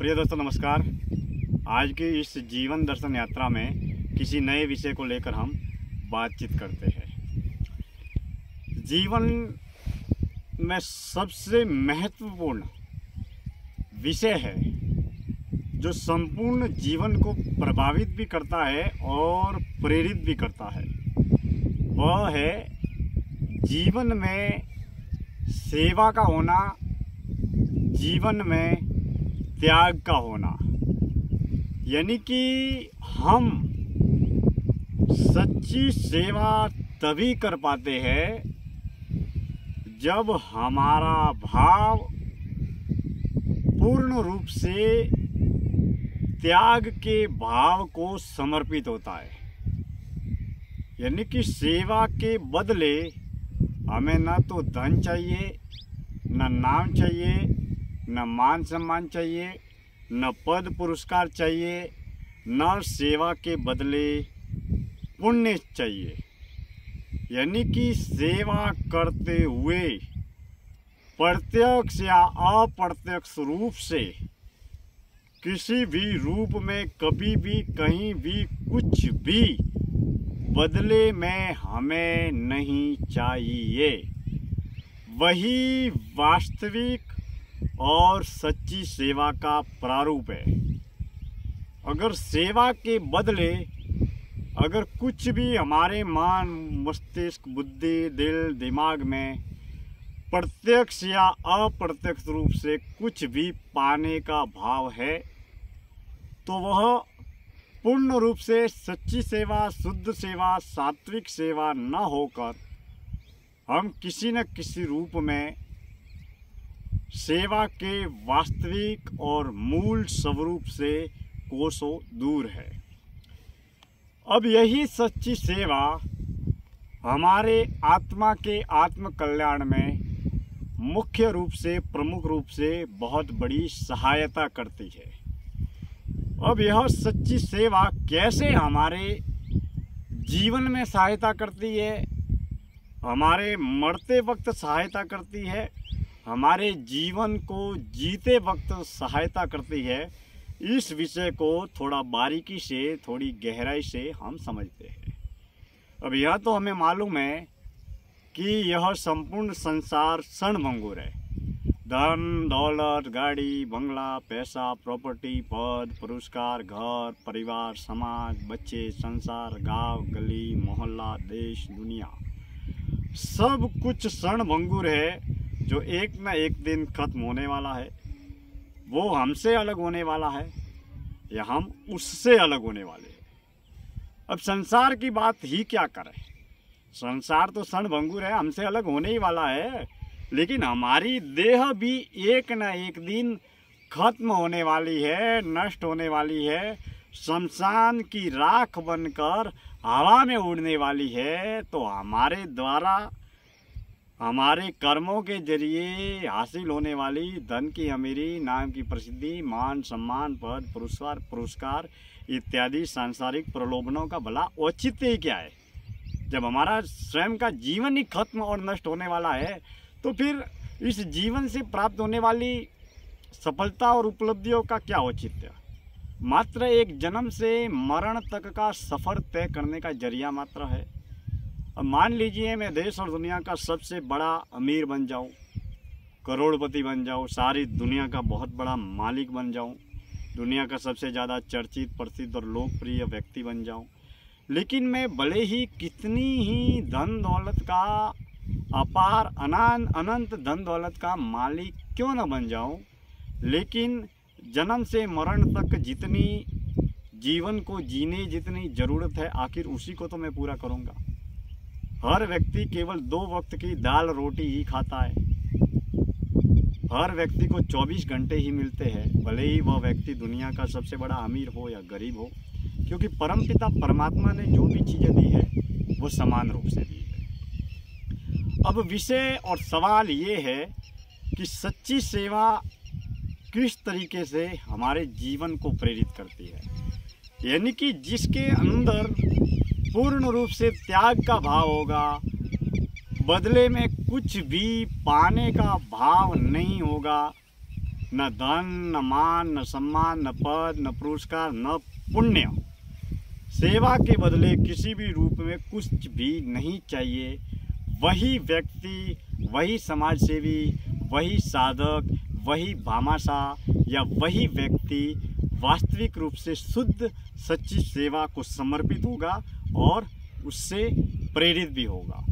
प्रिय दोस्तों नमस्कार। आज की इस जीवन दर्शन यात्रा में किसी नए विषय को लेकर हम बातचीत करते हैं। जीवन में सबसे महत्वपूर्ण विषय है जो संपूर्ण जीवन को प्रभावित भी करता है और प्रेरित भी करता है, वह है जीवन में सेवा का होना, जीवन में त्याग का होना। यानी कि हम सच्ची सेवा तभी कर पाते हैं जब हमारा भाव पूर्ण रूप से त्याग के भाव को समर्पित होता है। यानी कि सेवा के बदले हमें न तो धन चाहिए, न नाम चाहिए, न मान सम्मान चाहिए, न पद पुरस्कार चाहिए, न सेवा के बदले पुण्य चाहिए। यानी कि सेवा करते हुए प्रत्यक्ष या अप्रत्यक्ष रूप से किसी भी रूप में कभी भी कहीं भी कुछ भी बदले में हमें नहीं चाहिए। वही वास्तविक और सच्ची सेवा का प्रारूप है। अगर सेवा के बदले अगर कुछ भी हमारे मन, मस्तिष्क, बुद्धि, दिल, दिमाग में प्रत्यक्ष या अप्रत्यक्ष रूप से कुछ भी पाने का भाव है तो वह पूर्ण रूप से सच्ची सेवा, शुद्ध सेवा, सात्विक सेवा न होकर हम किसी न किसी रूप में सेवा के वास्तविक और मूल स्वरूप से कोसों दूर है। अब यही सच्ची सेवा हमारे आत्मा के आत्म कल्याण में मुख्य रूप से, प्रमुख रूप से बहुत बड़ी सहायता करती है। अब यह सच्ची सेवा कैसे हमारे जीवन में सहायता करती है, हमारे मरते वक्त सहायता करती है, हमारे जीवन को जीते वक्त सहायता करती है, इस विषय को थोड़ा बारीकी से, थोड़ी गहराई से हम समझते हैं। अब यह तो हमें मालूम है कि यह संपूर्ण संसार क्षणभंगुर है। धन, दौलत, गाड़ी, बंगला, पैसा, प्रॉपर्टी, पद, पुरस्कार, घर, परिवार, समाज, बच्चे, संसार, गांव, गली, मोहल्ला, देश, दुनिया, सब कुछ क्षणभंगुर है जो एक न एक दिन खत्म होने वाला है। वो हमसे अलग होने वाला है या हम उससे अलग होने वाले हैं। अब संसार की बात ही क्या करें, संसार तो क्षणभंगुर है, हमसे अलग होने ही वाला है। लेकिन हमारी देह भी एक न एक दिन खत्म होने वाली है, नष्ट होने वाली है, शमशान की राख बनकर हवा में उड़ने वाली है। तो हमारे द्वारा, हमारे कर्मों के जरिए हासिल होने वाली धन की अमीरी, नाम की प्रसिद्धि, मान सम्मान, पद, पुरस्कार इत्यादि सांसारिक प्रलोभनों का भला औचित्य ही क्या है। जब हमारा स्वयं का जीवन ही खत्म और नष्ट होने वाला है तो फिर इस जीवन से प्राप्त होने वाली सफलता और उपलब्धियों का क्या औचित्य। मात्र एक जन्म से मरण तक का सफ़र तय करने का जरिया मात्र है। अब मान लीजिए मैं देश और दुनिया का सबसे बड़ा अमीर बन जाऊं, करोड़पति बन जाऊं, सारी दुनिया का बहुत बड़ा मालिक बन जाऊं, दुनिया का सबसे ज़्यादा चर्चित, प्रसिद्ध और लोकप्रिय व्यक्ति बन जाऊं। लेकिन मैं भले ही कितनी ही धन दौलत का अपार अनंत धन दौलत का मालिक क्यों न बन जाऊं, लेकिन जन्म से मरण तक जितनी जीवन को जीने जितनी ज़रूरत है आखिर उसी को तो मैं पूरा करूंगा। हर व्यक्ति केवल 2 वक्त की दाल रोटी ही खाता है। हर व्यक्ति को 24 घंटे ही मिलते हैं, भले ही वह व्यक्ति दुनिया का सबसे बड़ा अमीर हो या गरीब हो, क्योंकि परमपिता परमात्मा ने जो भी चीज़ें दी है वो समान रूप से दी है। अब विषय और सवाल ये है कि सच्ची सेवा किस तरीके से हमारे जीवन को प्रेरित करती है। यानी कि जिसके अंदर पूर्ण रूप से त्याग का भाव होगा, बदले में कुछ भी पाने का भाव नहीं होगा, न धन, न मान, न सम्मान, न पद, न पुरस्कार, न पुण्य। सेवा के बदले किसी भी रूप में कुछ भी नहीं चाहिए। वही व्यक्ति, वही समाजसेवी, वही साधक, वही भामाशाह या वही व्यक्ति वास्तविक रूप से शुद्ध सच्ची सेवा को समर्पित होगा और उससे प्रेरित भी होगा।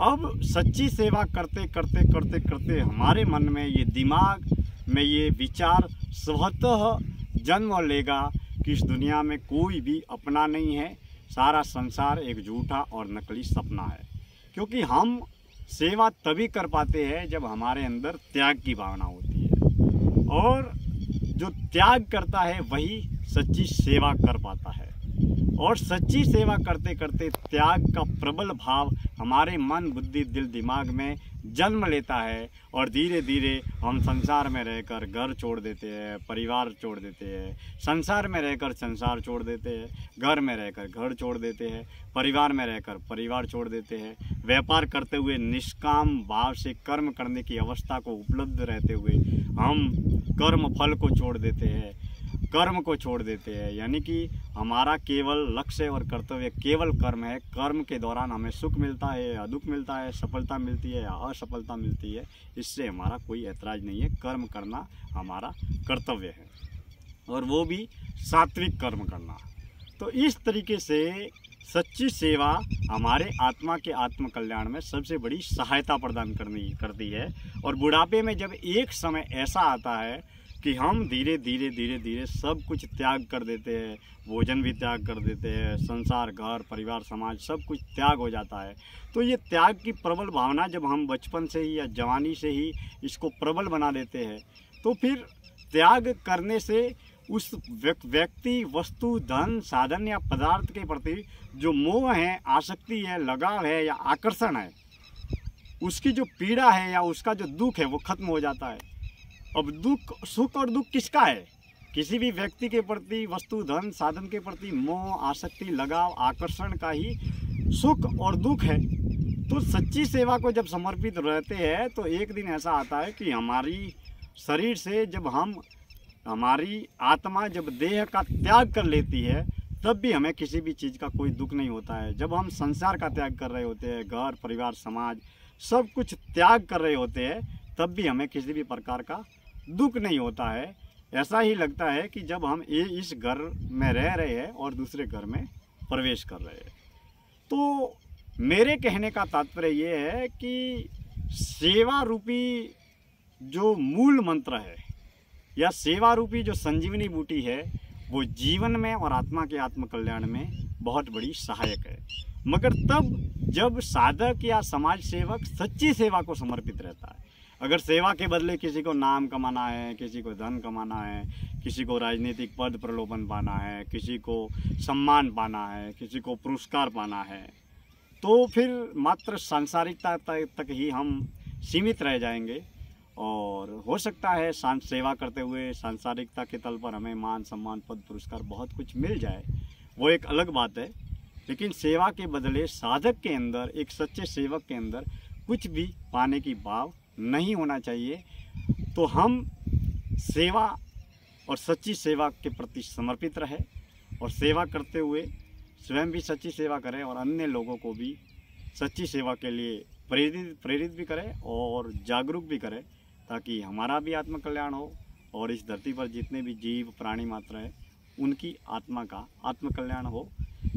अब सच्ची सेवा करते करते करते करते हमारे मन में ये, दिमाग में ये विचार स्वतः जन्म लेगा कि इस दुनिया में कोई भी अपना नहीं है, सारा संसार एक झूठा और नकली सपना है। क्योंकि हम सेवा तभी कर पाते हैं जब हमारे अंदर त्याग की भावना होती है, और जो त्याग करता है वही सच्ची सेवा कर पाता है। और सच्ची सेवा करते करते त्याग का प्रबल भाव हमारे मन, बुद्धि, दिल, दिमाग में जन्म लेता है, और धीरे धीरे हम संसार में रहकर घर छोड़ देते हैं, परिवार छोड़ देते हैं, संसार में रहकर संसार छोड़ देते हैं, घर में रहकर घर छोड़ देते हैं, परिवार में रहकर परिवार छोड़ देते हैं। व्यापार करते हुए निष्काम भाव से कर्म करने की अवस्था को उपलब्ध रहते हुए हम कर्म फल को छोड़ देते हैं, कर्म को छोड़ देते हैं। यानी कि हमारा केवल लक्ष्य और कर्तव्य केवल कर्म है। कर्म के दौरान हमें सुख मिलता है या दुख मिलता है, सफलता मिलती है या असफलता मिलती है, इससे हमारा कोई ऐतराज़ नहीं है। कर्म करना हमारा कर्तव्य है, और वो भी सात्विक कर्म करना। तो इस तरीके से सच्ची सेवा हमारे आत्मा के आत्म कल्याण में सबसे बड़ी सहायता प्रदान करती है। और बुढ़ापे में जब एक समय ऐसा आता है कि हम धीरे धीरे धीरे धीरे सब कुछ त्याग कर देते हैं, भोजन भी त्याग कर देते हैं, संसार, घर, परिवार, समाज सब कुछ त्याग हो जाता है। तो ये त्याग की प्रबल भावना जब हम बचपन से ही या जवानी से ही इसको प्रबल बना देते हैं, तो फिर त्याग करने से उस व्यक्ति, वस्तु, धन, साधन या पदार्थ के प्रति जो मोह है, आसक्ति है, लगाव है या आकर्षण है, उसकी जो पीड़ा है या उसका जो दुख है वो खत्म हो जाता है। अब दुख, सुख और दुख किसका है? किसी भी व्यक्ति के प्रति, वस्तु, धन, साधन के प्रति मोह, आसक्ति, लगाव, आकर्षण का ही सुख और दुख है। तो सच्ची सेवा को जब समर्पित रहते हैं तो एक दिन ऐसा आता है कि हमारी शरीर से जब हमारी आत्मा जब देह का त्याग कर लेती है, तब भी हमें किसी भी चीज़ का कोई दुख नहीं होता है। जब हम संसार का त्याग कर रहे होते हैं, घर, परिवार, समाज सब कुछ त्याग कर रहे होते हैं, तब भी हमें किसी भी प्रकार का दुख नहीं होता है। ऐसा ही लगता है कि जब हम इस घर में रह रहे हैं और दूसरे घर में प्रवेश कर रहे हैं। तो मेरे कहने का तात्पर्य ये है कि सेवा रूपी जो मूल मंत्र है या सेवा रूपी जो संजीवनी बूटी है, वो जीवन में और आत्मा के आत्म कल्याण में बहुत बड़ी सहायक है। मगर तब जब साधक या समाज सेवक सच्ची सेवा को समर्पित रहता है। अगर सेवा के बदले किसी को नाम कमाना है, किसी को धन कमाना है, किसी को राजनीतिक पद प्रलोभन पाना है, किसी को सम्मान पाना है, किसी को पुरस्कार पाना है, तो फिर मात्र सांसारिकता तक ही हम सीमित रह जाएंगे। और हो सकता है सेवा करते हुए सांसारिकता के तल पर हमें मान, सम्मान, पद, पुरस्कार बहुत कुछ मिल जाए, वो एक अलग बात है। लेकिन सेवा के बदले साधक के अंदर, एक सच्चे सेवक के अंदर कुछ भी पाने की भाव नहीं होना चाहिए। तो हम सेवा और सच्ची सेवा के प्रति समर्पित रहे, और सेवा करते हुए स्वयं भी सच्ची सेवा करें और अन्य लोगों को भी सच्ची सेवा के लिए प्रेरित भी करें और जागरूक भी करें, ताकि हमारा भी आत्म कल्याण हो और इस धरती पर जितने भी जीव प्राणी मात्र है उनकी आत्मा का आत्म कल्याण हो।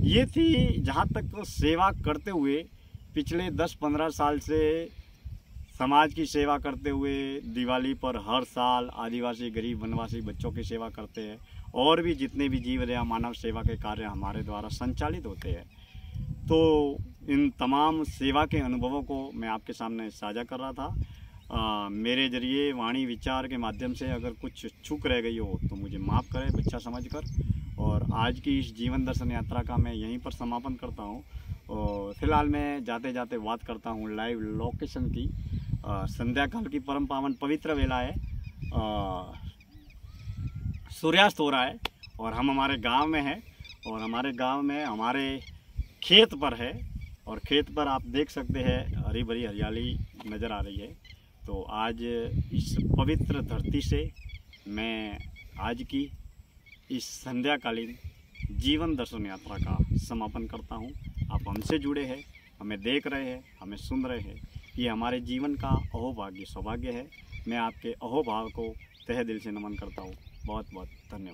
ये थी जहाँ तक सेवा करते हुए पिछले 10-15 साल से समाज की सेवा करते हुए दिवाली पर हर साल आदिवासी, गरीब, वनवासी बच्चों की सेवा करते हैं, और भी जितने भी जीव दया मानव सेवा के कार्य हमारे द्वारा संचालित होते हैं। तो इन तमाम सेवा के अनुभवों को मैं आपके सामने साझा कर रहा था। मेरे जरिए वाणी विचार के माध्यम से अगर कुछ चूक रह गई हो तो मुझे माफ़ करें बच्चा समझकर। और आज की इस जीवन दर्शन यात्रा का मैं यहीं पर समापन करता हूँ। और फिलहाल मैं जाते जाते बात करता हूँ लाइव लोकेशन की। संध्या काल की परम पावन पवित्र वेला है, सूर्यास्त हो रहा है और हम हमारे गांव में हैं, और हमारे गांव में हमारे खेत पर है, और खेत पर आप देख सकते हैं हरी भरी हरियाली नज़र आ रही है। तो आज इस पवित्र धरती से मैं आज की इस संध्याकालीन जीवन दर्शन यात्रा का समापन करता हूँ। आप हमसे जुड़े हैं, हमें देख रहे हैं, हमें सुन रहे हैं, ये हमारे जीवन का अहोभाग्य सौभाग्य है। मैं आपके अहोभाव को तहे दिल से नमन करता हूँ। बहुत बहुत धन्यवाद।